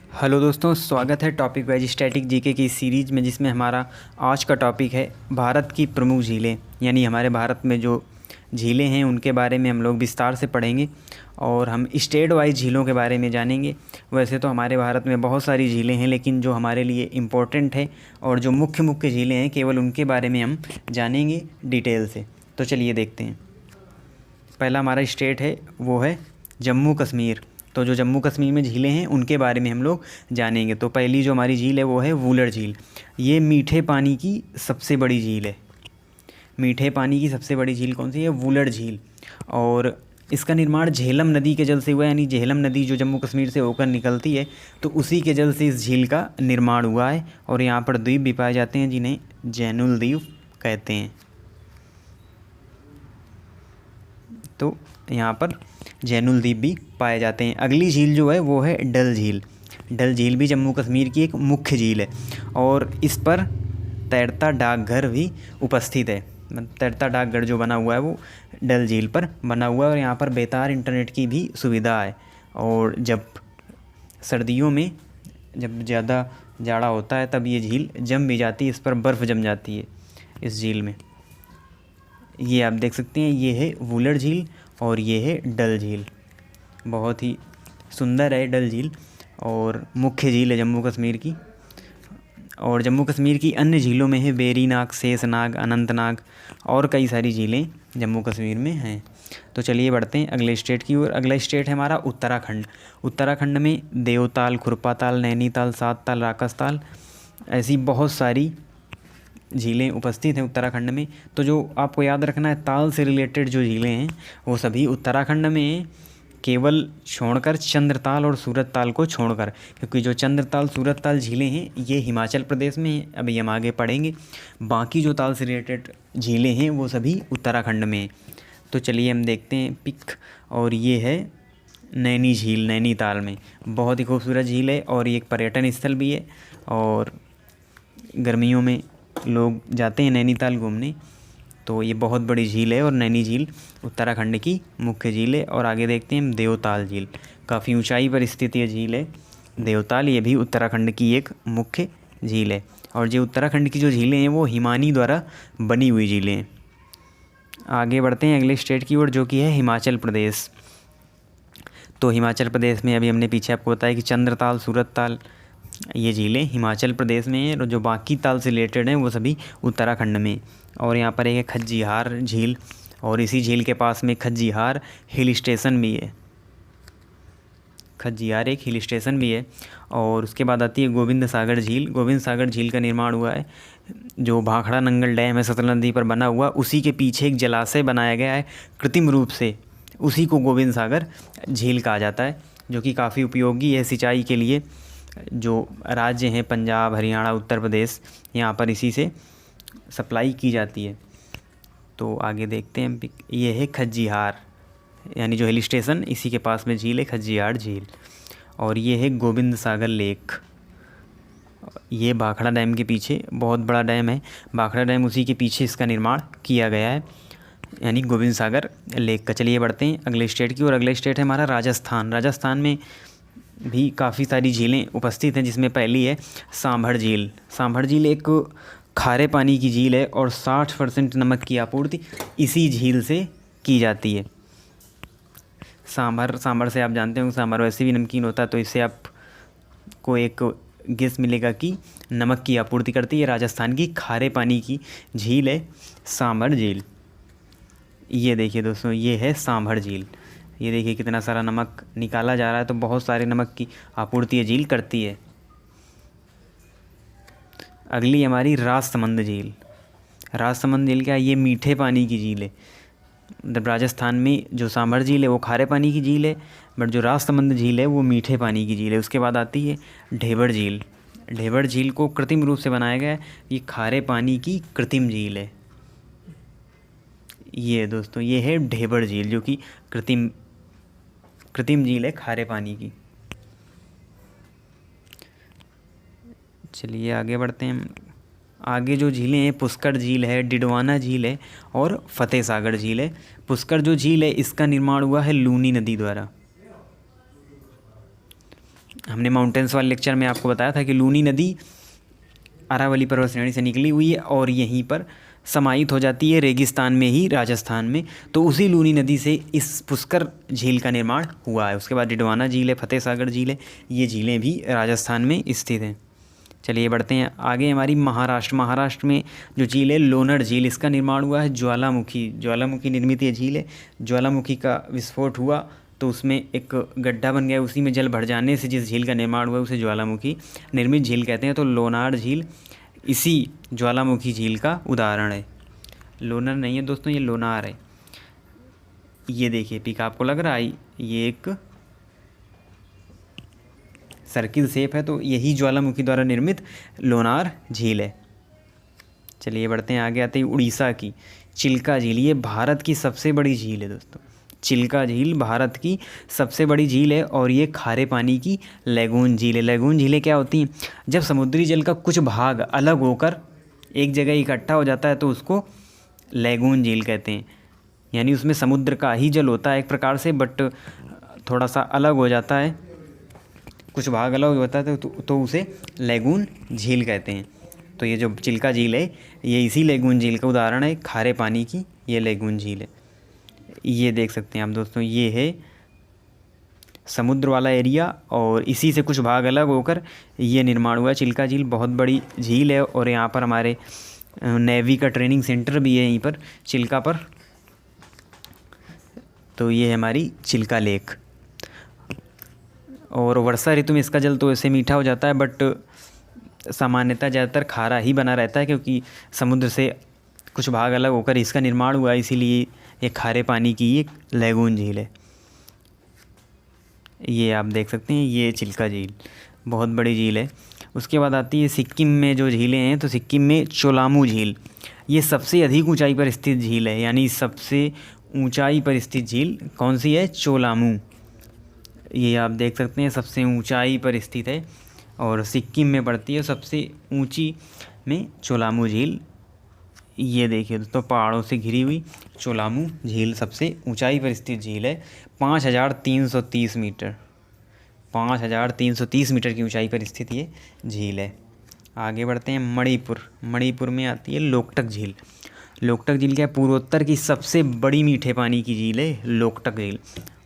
Hello दोस्तों, स्वागत है टॉपिक वाइज स्टैटिक जीके की सीरीज़ में, जिसमें हमारा आज का टॉपिक है भारत की प्रमुख झीलें। यानी हमारे भारत में जो झीलें हैं उनके बारे में हम लोग विस्तार से पढ़ेंगे और हम स्टेट वाइज झीलों के बारे में जानेंगे। वैसे तो हमारे भारत में बहुत सारी झीलें हैं, लेकिन जो हमारे लिए इम्पोर्टेंट है और जो मुख्य मुख्य झीलें हैं केवल उनके बारे में हम जानेंगे डिटेल से। तो चलिए देखते हैं। पहला हमारा स्टेट है वो है जम्मू कश्मीर। तो जो जम्मू कश्मीर में झीलें हैं उनके बारे में हम लोग जानेंगे। तो पहली जो हमारी झील है वो है वुलर झील। ये मीठे पानी की सबसे बड़ी झील है। मीठे पानी की सबसे बड़ी झील कौन सी है? वुलर झील। और इसका निर्माण झेलम नदी के जल से हुआ है। यानी झेलम नदी जो जम्मू कश्मीर से होकर निकलती है तो उसी के जल से इस झील का निर्माण हुआ है। और यहाँ पर द्वीप भी पाए जाते हैं जिन्हें जैनुल द्वीप कहते हैं। तो यहाँ पर जैनुल द्वीप भी पाए जाते हैं। अगली झील जो है वो है डल झील। डल झील भी जम्मू कश्मीर की एक मुख्य झील है और इस पर तैरता डाकघर भी उपस्थित है। तैरता डाकघर जो बना हुआ है वो डल झील पर बना हुआ है और यहाँ पर बेतार इंटरनेट की भी सुविधा है। और जब सर्दियों में जब ज़्यादा जाड़ा होता है तब ये झील जम भी जाती है। इस पर बर्फ़ जम जाती है इस झील में। ये आप देख सकते हैं, ये है वुलर झील और ये है डल झील। बहुत ही सुंदर है डल झील और मुख्य झील है जम्मू कश्मीर की। और जम्मू कश्मीर की अन्य झीलों में है वेरीनाग, शेषनाग, अनंतनाग और कई सारी झीलें जम्मू कश्मीर में हैं। तो चलिए बढ़ते हैं अगले स्टेट की ओर। अगला स्टेट है हमारा उत्तराखंड। उत्तराखंड में देवताल, खुरपाताल, नैनीताल, सात ताल, राकसताल, ऐसी बहुत सारी झीलें उपस्थित हैं उत्तराखंड में। तो जो आपको याद रखना है, ताल से रिलेटेड जो झीलें हैं वो सभी उत्तराखंड में हैं, केवल छोड़कर चंद्रताल और सूरजताल को छोड़कर। क्योंकि जो चंद्रताल सूरजताल झीलें हैं ये हिमाचल प्रदेश में हैं, अभी हम आगे पढ़ेंगे। बाकी जो ताल से रिलेटेड झीलें हैं वो सभी उत्तराखंड में हैं। तो चलिए हम देखते हैं पिक। और ये है नैनी झील, नैनीताल में। बहुत ही खूबसूरत झील है और ये एक पर्यटन स्थल भी है और गर्मियों में लोग जाते हैं नैनीताल घूमने। तो ये बहुत बड़ी झील है और नैनी झील उत्तराखंड की मुख्य झील है। और आगे देखते हैं हम देवताल झील। काफ़ी ऊंचाई पर स्थित ये झील है देवताल। ये भी उत्तराखंड की एक मुख्य झील है। और जो उत्तराखंड की जो झीलें हैं वो हिमानी द्वारा बनी हुई झीलें हैं। आगे बढ़ते हैं अगले स्टेट की ओर, जो कि है हिमाचल प्रदेश। तो हिमाचल प्रदेश में अभी हमने पीछे आपको बताया कि चंद्रताल, सूरजताल, ये झीलें हिमाचल प्रदेश में हैं और जो बाकी ताल से रिलेटेड हैं वो सभी उत्तराखंड में। और यहाँ पर एक है खज्जियार झील और इसी झील के पास में खज्जियार हिल स्टेशन भी है। खज्जियार एक हिल स्टेशन भी है। और उसके बाद आती है गोविंद सागर झील। गोविंद सागर झील का निर्माण हुआ है जो भाखड़ा नंगल डैम है सतलज नदी पर बना हुआ, उसी के पीछे एक जलाशय बनाया गया है कृत्रिम रूप से। उसी को गोविंद सागर झील कहा जाता है, जो कि काफ़ी उपयोगी है सिंचाई के लिए। जो राज्य हैं पंजाब, हरियाणा, उत्तर प्रदेश, यहाँ पर इसी से सप्लाई की जाती है। तो आगे देखते हैं, ये है खज्जियार, यानी जो हिल स्टेशन इसी के पास में झील है खज्जियार झील। और ये है गोविंद सागर लेक। ये भाखड़ा डैम के पीछे बहुत बड़ा डैम है, भाखड़ा डैम, उसी के पीछे इसका निर्माण किया गया है, यानी गोविंद सागर लेक का। चलिए बढ़ते हैं अगले स्टेट की। और अगले स्टेट है हमारा राजस्थान। राजस्थान में भी काफ़ी सारी झीलें उपस्थित हैं, जिसमें पहली है सांभर झील। सांभर झील एक खारे पानी की झील है और 60% नमक की आपूर्ति इसी झील से की जाती है। सांभर से आप जानते हो सांभर वैसे भी नमकीन होता है, तो इससे आपको एक गेस मिलेगा कि नमक की आपूर्ति करती है। राजस्थान की खारे पानी की झील है सांभर झील। ये देखिए दोस्तों, ये है सांभर झील। ये देखिए कितना सारा नमक निकाला जा रहा है, तो बहुत सारे नमक की आपूर्ति ये झील करती है। अगली हमारी राजसमंद झील। राजसमंद झील क्या है? ये मीठे पानी की झील है। मतलब राजस्थान में जो सांभर झील है वो खारे पानी की झील है, बट जो राजसमंद झील है वो मीठे पानी की झील है। उसके बाद आती है ढेबर झील। ढेबर झील को कृत्रिम रूप से बनाया गया है, ये खारे पानी की कृत्रिम झील है। ये दोस्तों, ये है ढेबर झील जो कि कृत्रिम झील है खारे पानी की। चलिए आगे बढ़ते हैं। आगे जो झीलें हैं, पुष्कर झील है, डिडवाना झील है और फतेह सागर झील है। पुष्कर जो झील है इसका निर्माण हुआ है लूनी नदी द्वारा। हमने माउंटेन्स वाले लेक्चर में आपको बताया था कि लूनी नदी अरावली पर्वत श्रेणी से निकली हुई है और यहीं पर समाहित हो जाती है रेगिस्तान में ही, राजस्थान में। तो उसी लूनी नदी से इस पुष्कर झील का निर्माण हुआ है। उसके बाद डिडवाना झील है, फतेह सागर झील है, ये झीलें भी राजस्थान में स्थित हैं। चलिए बढ़ते हैं आगे। हमारी महाराष्ट्र में जो झील है लोनार झील, इसका निर्माण हुआ है ज्वालामुखी निर्मित ये झील है। ज्वालामुखी का विस्फोट हुआ तो उसमें एक गड्ढा बन गया, उसी में जल भर जाने से जिस झील का निर्माण हुआ उसे ज्वालामुखी निर्मित झील कहते हैं। तो लोनार झील इसी ज्वालामुखी झील का उदाहरण है। लोनार नहीं है दोस्तों, ये लोनार है। ये देखिए पिक आपको लग रहा है, ये एक सर्किल शेप है, तो यही ज्वालामुखी द्वारा निर्मित लोनार झील है। चलिए बढ़ते हैं आगे। आते ही उड़ीसा की चिल्का झील, ये भारत की सबसे बड़ी झील है दोस्तों। चिल्का झील भारत की सबसे बड़ी झील है और ये खारे पानी की लैगून झील है। लैगून झीलें क्या होती हैं? जब समुद्री जल का कुछ भाग अलग होकर एक जगह इकट्ठा हो जाता है तो उसको लैगून झील कहते हैं। यानी उसमें समुद्र का ही जल होता है एक प्रकार से, बट थोड़ा सा अलग हो जाता है, कुछ भाग अलग होता है तो उसे लैगून झील कहते हैं। तो ये जो चिल्का झील है ये इसी लैगून झील का उदाहरण है, खारे पानी की ये लैगून झील है। ये देख सकते हैं आप दोस्तों, ये है समुद्र वाला एरिया और इसी से कुछ भाग अलग होकर ये निर्माण हुआ है। चिल्का झील बहुत बड़ी झील है और यहाँ पर हमारे नेवी का ट्रेनिंग सेंटर भी है यहीं पर चिल्का पर। तो ये है हमारी चिल्का लेक। और वर्षा ऋतु में इसका जल तो ऐसे मीठा हो जाता है, बट सामान्यतः ज़्यादातर खारा ही बना रहता है क्योंकि समुद्र से कुछ भाग अलग होकर इसका निर्माण हुआ है, इसीलिए ये खारे पानी की एक लैगून झील है। ये आप देख सकते हैं, ये चिल्का झील बहुत बड़ी झील है। उसके बाद आती है सिक्किम में जो झीलें हैं, तो सिक्किम में चोलामू झील, ये सबसे अधिक ऊंचाई पर स्थित झील है। यानी सबसे ऊंचाई पर स्थित झील कौन सी है? चोलामू। ये आप देख सकते हैं सबसे ऊंचाई पर स्थित है और सिक्किम में पड़ती है। सबसे ऊंची में चोलामू झील, ये देखिए दोस्तों पहाड़ों से घिरी हुई चोलामू झील सबसे ऊंचाई पर स्थित झील है। 5330 मीटर, 5330 मीटर की ऊंचाई पर स्थित ये झील है। आगे बढ़ते हैं मणिपुर में आती है लोकटक झील। लोकटक झील क्या है? पूर्वोत्तर की सबसे बड़ी मीठे पानी की झील है लोकटक झील।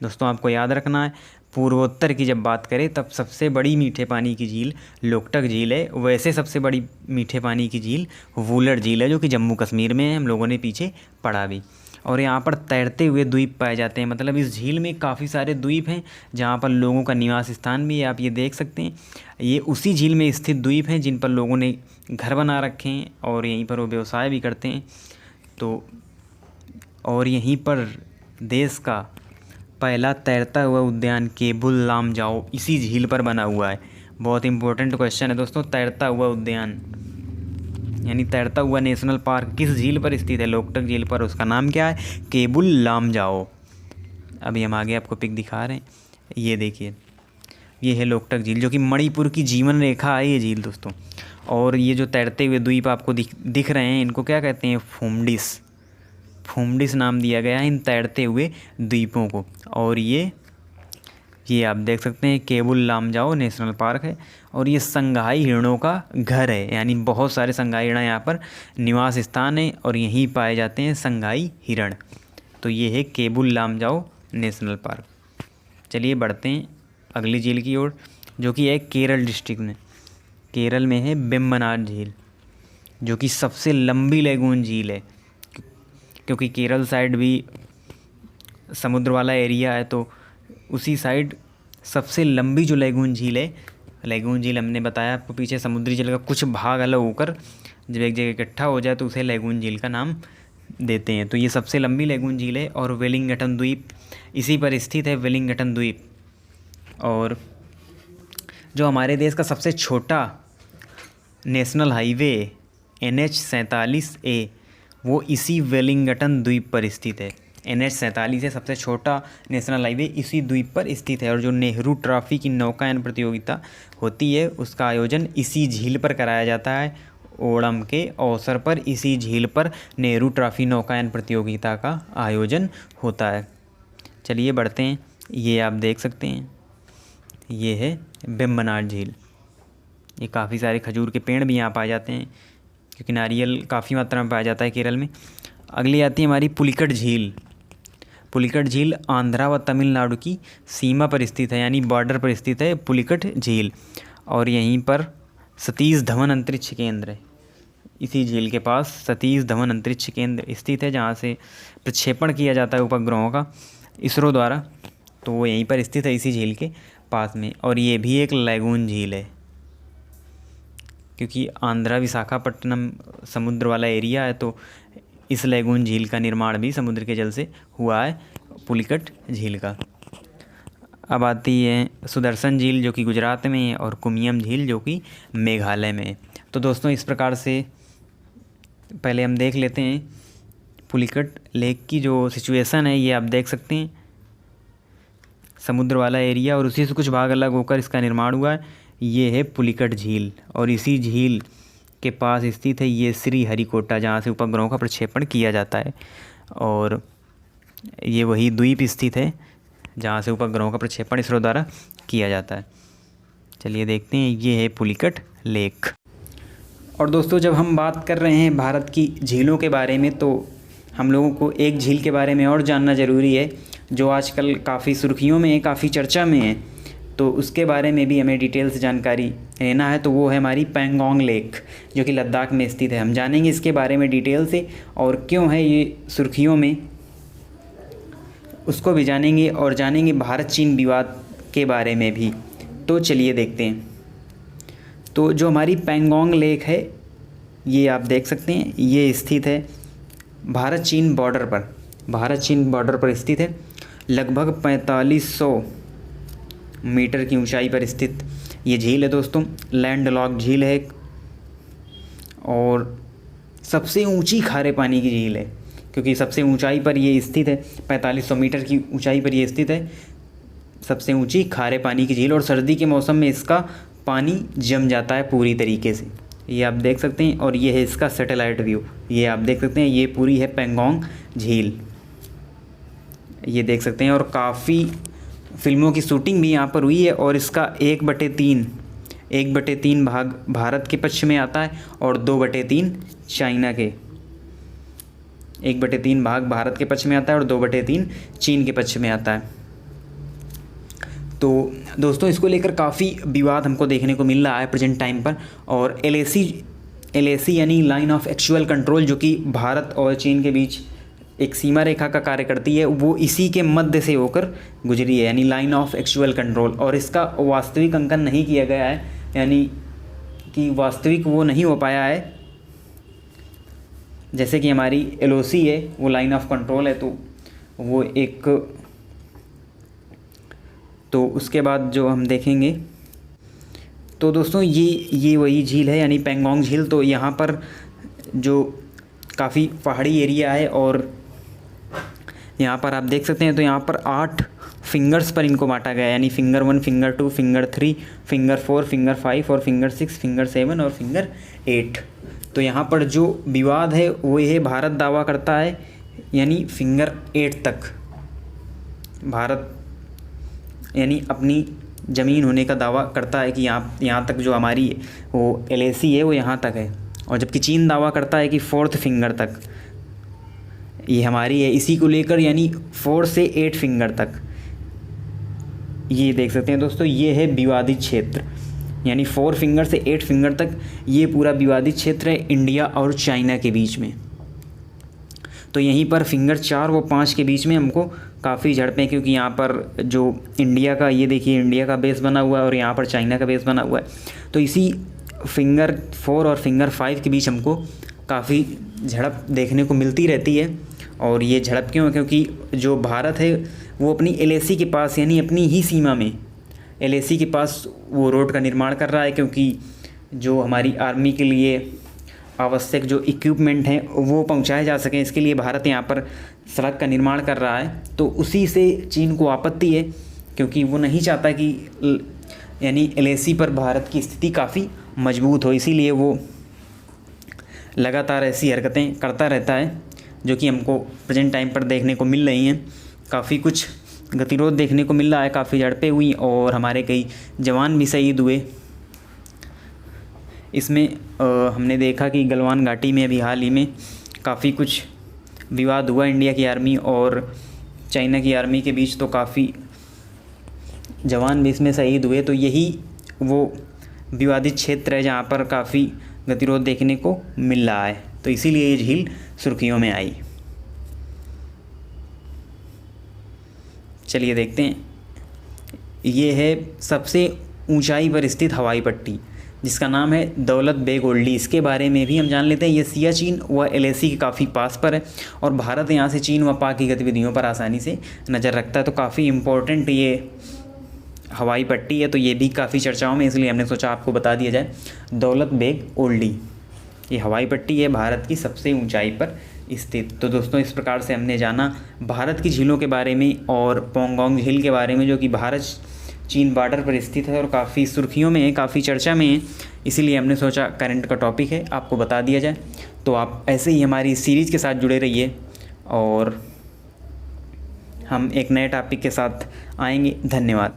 दोस्तों आपको याद रखना है, पूर्वोत्तर की जब बात करें तब सबसे बड़ी मीठे पानी की झील लोकटक झील है। वैसे सबसे बड़ी मीठे पानी की झील वुलर झील है जो कि जम्मू कश्मीर में है, हम लोगों ने पीछे पढ़ा भी। और यहाँ पर तैरते हुए द्वीप पाए जाते हैं, मतलब इस झील में काफ़ी सारे द्वीप हैं जहाँ पर लोगों का निवास स्थान भी है। आप ये देख सकते हैं, ये उसी झील में स्थित द्वीप हैं जिन पर लोगों ने घर बना रखे हैं और यहीं पर वो व्यवसाय भी करते हैं। तो और यहीं पर देश का पहला तैरता हुआ उद्यान केबुल लामजाओ इसी झील पर बना हुआ है। बहुत इंपॉर्टेंट क्वेश्चन है दोस्तों, तैरता हुआ उद्यान यानी तैरता हुआ नेशनल पार्क किस झील पर स्थित है? लोकटक झील पर। उसका नाम क्या है? केबुल लामजाओ। अभी हम आगे आपको पिक दिखा रहे हैं, ये देखिए, ये है लोकटक झील जो कि मणिपुर की जीवन रेखा है ये झील दोस्तों। और ये जो तैरते हुए द्वीप आपको दिख रहे हैं इनको क्या कहते हैं? फुमडिस नाम दिया गया है इन तैरते हुए द्वीपों को। और ये आप देख सकते हैं केबुल लामजाओ नेशनल पार्क है और ये संघाई हिरणों का घर है। यानी बहुत सारे संघाई हिरण यहाँ पर निवास स्थान है और यहीं पाए जाते हैं संघाई हिरण। तो ये है केबुल लामजाओ नेशनल पार्क। चलिए बढ़ते हैं अगली झील की ओर जो कि है केरल डिस्ट्रिक्ट में। केरल में है वेम्बनाड झील जो कि सबसे लंबी लैगून झील है, क्योंकि केरल साइड भी समुद्र वाला एरिया है तो उसी साइड सबसे लंबी जो लैगून झील है, लैगून झील हमने बताया आपको पीछे, समुद्री जल का कुछ भाग अलग होकर जब एक जगह इकट्ठा हो जाए तो उसे लैगून झील का नाम देते हैं। तो ये सबसे लंबी लैगून झील है और वेलिंगटन द्वीप इसी पर स्थित है, वेलिंगटन द्वीप। और जो हमारे देश का सबसे छोटा नेशनल हाईवे NH-47A वो इसी वेलिंगटन द्वीप पर स्थित है। NH-47 है सबसे छोटा नेशनल हाईवे, इसी द्वीप पर स्थित है। और जो नेहरू ट्रॉफी की नौकायन प्रतियोगिता होती है उसका आयोजन इसी झील पर कराया जाता है। ओणम के अवसर पर इसी झील पर नेहरू ट्रॉफी नौकायन प्रतियोगिता का आयोजन होता है। चलिए बढ़ते हैं, ये आप देख सकते हैं, ये है वेम्बनाड झील। ये काफ़ी सारे खजूर के पेड़ भी यहाँ पाए जाते हैं, क्योंकि नारियल काफ़ी मात्रा में पाया जाता है केरल में। अगली आती है हमारी पुलिकट झील। पुलिकट झील आंध्रा व तमिलनाडु की सीमा पर स्थित है, यानी बॉर्डर पर स्थित है पुलिकट झील। और यहीं पर सतीश धवन अंतरिक्ष केंद्र है। इसी झील के पास सतीश धवन अंतरिक्ष केंद्र स्थित है, जहाँ से प्रक्षेपण किया जाता है उपग्रहों का इसरो द्वारा। तो वो यहीं पर स्थित है, इसी झील के पास में। और ये भी एक लैगून झील है, क्योंकि आंध्रा विशाखापट्टनम समुद्र वाला एरिया है, तो इस लैगून झील का निर्माण भी समुद्र के जल से हुआ है, पुलिकट झील का। अब आती है सुदर्शन झील, जो कि गुजरात में है, और कुमियम झील, जो कि मेघालय में है। तो दोस्तों इस प्रकार से पहले हम देख लेते हैं पुलिकट लेक की जो सिचुएशन है। ये आप देख सकते हैं, समुद्र वाला एरिया और उसी से कुछ भाग अलग होकर इसका निर्माण हुआ है। ये है पुलिकट झील, और इसी झील के पास स्थित है ये श्रीहरिकोटा, जहाँ से उपग्रहों का प्रक्षेपण किया जाता है। और ये वही द्वीप स्थित है जहाँ से उपग्रहों का प्रक्षेपण इसरो द्वारा किया जाता है। चलिए देखते हैं, ये है पुलिकट लेक। और दोस्तों जब हम बात कर रहे हैं भारत की झीलों के बारे में, तो हम लोगों को एक झील के बारे में और जानना ज़रूरी है, जो आजकल काफ़ी सुर्खियों में है, काफ़ी चर्चा में है। तो उसके बारे में भी हमें डिटेल से जानकारी लेना है। तो वो है हमारी पैंगोंग लेक, जो कि लद्दाख में स्थित है। हम जानेंगे इसके बारे में डिटेल से, और क्यों है ये सुर्खियों में उसको भी जानेंगे, और जानेंगे भारत चीन विवाद के बारे में भी। तो चलिए देखते हैं। तो जो हमारी पैंगोंग लेक है, ये आप देख सकते हैं, ये स्थित है भारत चीन बॉर्डर पर। भारत चीन बॉर्डर पर स्थित है, लगभग 4500 मीटर की ऊंचाई पर स्थित ये झील है दोस्तों। लैंड लॉक झील है, और सबसे ऊंची खारे पानी की झील है, क्योंकि सबसे ऊंचाई पर ये स्थित है। 4500 मीटर की ऊंचाई पर ये स्थित है, सबसे ऊंची खारे पानी की झील। और सर्दी के मौसम में इसका पानी जम जाता है पूरी तरीके से, ये आप देख सकते हैं। और ये है इसका सैटेलाइट व्यू, ये आप देख सकते हैं, ये पूरी है पैंगोंग झील, ये देख सकते हैं। और काफ़ी फिल्मों की शूटिंग भी यहाँ पर हुई है। और इसका 1/3 भाग भारत के पक्ष में आता है, और 2/3 चाइना के। 1/3 भाग भारत के पक्ष में आता है, और 2/3 चीन के पक्ष में आता है। तो दोस्तों इसको लेकर काफ़ी विवाद हमको देखने को मिल रहा है प्रेजेंट टाइम पर। और LAC यानी लाइन ऑफ एक्चुअल कंट्रोल, जो कि भारत और चीन के बीच एक सीमा रेखा का कार्य करती है, वो इसी के मध्य से होकर गुजरी है, यानी लाइन ऑफ एक्चुअल कंट्रोल। और इसका वास्तविक अंकन नहीं किया गया है, यानी कि वास्तविक वो नहीं हो पाया है। जैसे कि हमारी LOC है, वो लाइन ऑफ कंट्रोल है, तो वो एक। तो उसके बाद जो हम देखेंगे, तो दोस्तों ये वही झील है, यानी पैंगोंग झील। तो यहाँ पर जो काफ़ी पहाड़ी एरिया है, और यहाँ पर आप देख सकते हैं, तो यहाँ पर 8 फिंगर्स पर इनको बांटा गया है, यानी finger 1, finger 2, finger 3, finger 4, finger 5, और फिंगर 6, फिंगर 7 और फिंगर 8। तो यहाँ पर जो विवाद है वो ये है, भारत दावा करता है यानी फिंगर 8 तक भारत यानी अपनी ज़मीन होने का दावा करता है कि यहाँ तक जो हमारी वो LAC है वो यहाँ तक है। और जबकि चीन दावा करता है कि 4th फिंगर तक ये हमारी है। इसी को लेकर यानी 4 से 8 फिंगर तक, ये देख सकते हैं दोस्तों, ये है विवादित क्षेत्र, यानी 4 फिंगर से 8 फिंगर तक ये पूरा विवादित क्षेत्र है इंडिया और चाइना के बीच में। तो यहीं पर फिंगर 4 व 5 के बीच में हमको काफ़ी झड़पें, क्योंकि यहाँ पर जो इंडिया का, ये देखिए इंडिया का बेस बना हुआ है, और यहाँ पर चाइना का बेस बना हुआ है। तो इसी फिंगर 4 और फिंगर 5 के बीच हमको काफ़ी झड़प देखने को मिलती रहती है। और ये झड़प क्यों है? क्योंकि जो भारत है वो अपनी LAC के पास, यानी अपनी ही सीमा में LAC के पास वो रोड का निर्माण कर रहा है, क्योंकि जो हमारी आर्मी के लिए आवश्यक जो इक्विपमेंट हैं वो पहुंचाए जा सकें, इसके लिए भारत यहाँ पर सड़क का निर्माण कर रहा है। तो उसी से चीन को आपत्ति है, क्योंकि वो नहीं चाहता कि यानी LAC पर भारत की स्थिति काफ़ी मजबूत हो, इसीलिए वो लगातार ऐसी हरकतें करता रहता है, जो कि हमको प्रेजेंट टाइम पर देखने को मिल रही हैं। काफ़ी कुछ गतिरोध देखने को मिल रहा है, काफ़ी झड़पें हुई और हमारे कई जवान भी शहीद हुए। इसमें हमने देखा कि गलवान घाटी में अभी हाल ही में काफ़ी कुछ विवाद हुआ इंडिया की आर्मी और चाइना की आर्मी के बीच, तो काफ़ी जवान भी इसमें शहीद हुए। तो यही वो विवादित क्षेत्र है जहाँ पर काफ़ी गतिरोध देखने को मिल रहा है, तो इसीलिए ये झील सुर्खियों में आई। चलिए देखते हैं, ये है सबसे ऊंचाई पर स्थित हवाई पट्टी जिसका नाम है दौलत बेग ओल्डी। इसके बारे में भी हम जान लेते हैं। ये सियाचिन व एलएसी के काफ़ी पास पर है और भारत यहाँ से चीन व पाक की गतिविधियों पर आसानी से नज़र रखता है। तो काफ़ी इम्पोर्टेंट ये हवाई पट्टी है, तो ये भी काफ़ी चर्चाओं में, इसलिए हमने सोचा आपको बता दिया जाए। दौलत बेग ओल्डी ये हवाई पट्टी है भारत की सबसे ऊंचाई पर स्थित। तो दोस्तों, इस प्रकार से हमने जाना भारत की झीलों के बारे में और पोंगोंग झील के बारे में, जो कि भारत चीन बॉर्डर पर स्थित है और काफ़ी सुर्खियों में है, काफ़ी चर्चा में है। इसीलिए हमने सोचा करंट का टॉपिक है, आपको बता दिया जाए। तो आप ऐसे ही हमारी सीरीज़ के साथ जुड़े रहिए और हम एक नए टॉपिक के साथ आएंगे। धन्यवाद।